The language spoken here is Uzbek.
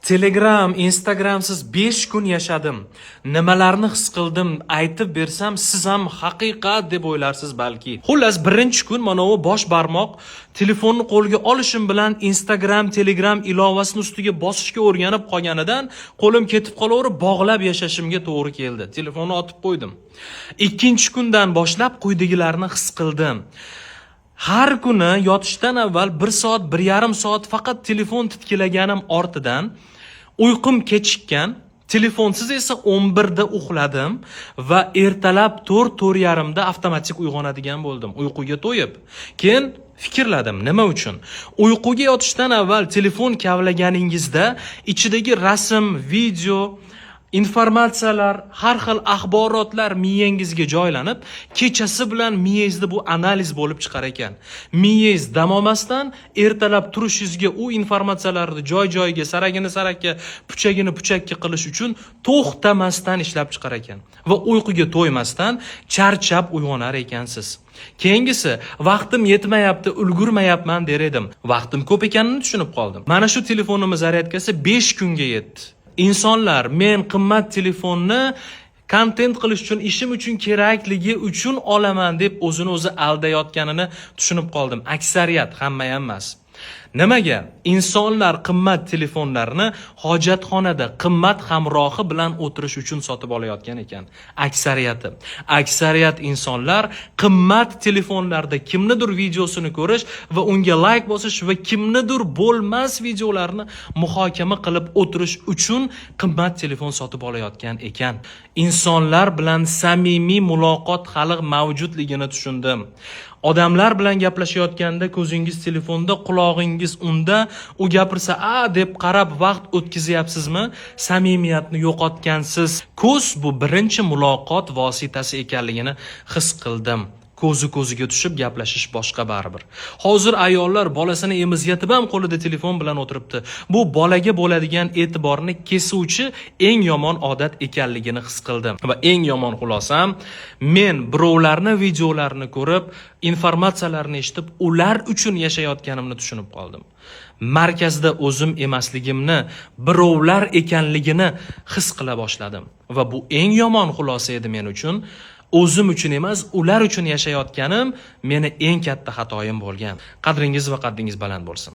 Telegram, Instagramsiz 5 kun yashadim. Nimalarni his qildim, aytib bersam siz ham haqiqat deb o'ylarsiz balki. Xullas, birinchi kun mana bu bosh barmoq telefonni qo'lga olishim bilan Instagram, Telegram ilovasini ustiga bosishga o'rganib qolganidan qo'lim ketib qolaverib bog'lab yashashimga to'g'ri keldi. Telefonni otib qo'ydim. Ikkinchi kundan boshlab quyidagilarni his qildim. Har kuni yotishdan avval 1 soat, 1,5 soat faqat telefon titkilaganim ortidan uyqum kechikkan, telefonsiz esa 11 da uxladim va ertalab 4:30 da avtomatik uyg'onadigan bo'ldim, uyquga to'yib. Keyin fikrladim, nima uchun? Uyquga yotishdan avval telefon kavlaganingizda ichidagi rasm, video, informatsiyalar, har xil axborotlar miyangizga joylanib, kechasi bilan miyangizda bu analiz bo'lib chiqar ekan. Miyangiz dam olmasdan ertalab turishingizga u informatsiyalarni joy-joyiga, saragini sarakka, puchagini puchakka qilish uchun to'xtamasdan ishlab chiqar ekan va uyquga to'ymasdan charchab uyg'onar ekansiz. Keyingisi, vaqtim yetmayapti, ulgurmayapman der edim. Vaqtim ko'p ekanini tushunib qoldim. Mana shu telefonimiz zaryadkasi 5 kunga yetdi. İnsanlar men qimmat telefonni kontent qilish uchun, ishim uchun kerakligi uchun olaman deb o'zini o'zi aldayotganini tushunib qoldim. Aksariyat, hamma ham emas. Nimaga? İnsanlar qimmat telefonlarni hojatxonada qimmat hamrohi bilan o'tirish uchun sotib olayotgan ekan. Aksariyat insonlar qimmat telefonlarda kimnidir videosini ko'rish va unga like bosish va kimnidir bo'lmas videolarni muhokama qilib o'tirish uchun qimmat telefon sotib olayotgan ekan. İnsanlar bilan samimiy muloqot hali mavjudligini tushundim. Odamlar bilan gaplashayotganda ko'zingiz telefonda, qulog'ingiz unda, u gapirsa deb qarab vaqt o'tkazyapsizmi? Samimiyatni yo'qotgansiz. Ko'z bu birinchi muloqot vositasi ekanligini his qildim. Ko'ziga tushib gaplashish boshqa baribir. Hozir ayollar bolasini emizgatib ham qo'lida telefon bilan o'tiribdi. Bu bolaga bo'ladigan e'tiborni kesuvchi eng yomon odat ekanligini his qildim. Va eng yomon xulosam, men birovlarni videolarini ko'rib, informatsiyalarni eshitib, ular uchun yashayotganimni tushunib qoldim. Markazda o'zim emasligimni, birovlar ekanligini his qila boshladim. Va bu eng yomon xulosa edi men uchun. O'zim uchun emas, ular uchun yashayotganim meni eng katta xatoyim bo'lgan. Qadringiz va qaddingiz baland bo'lsin.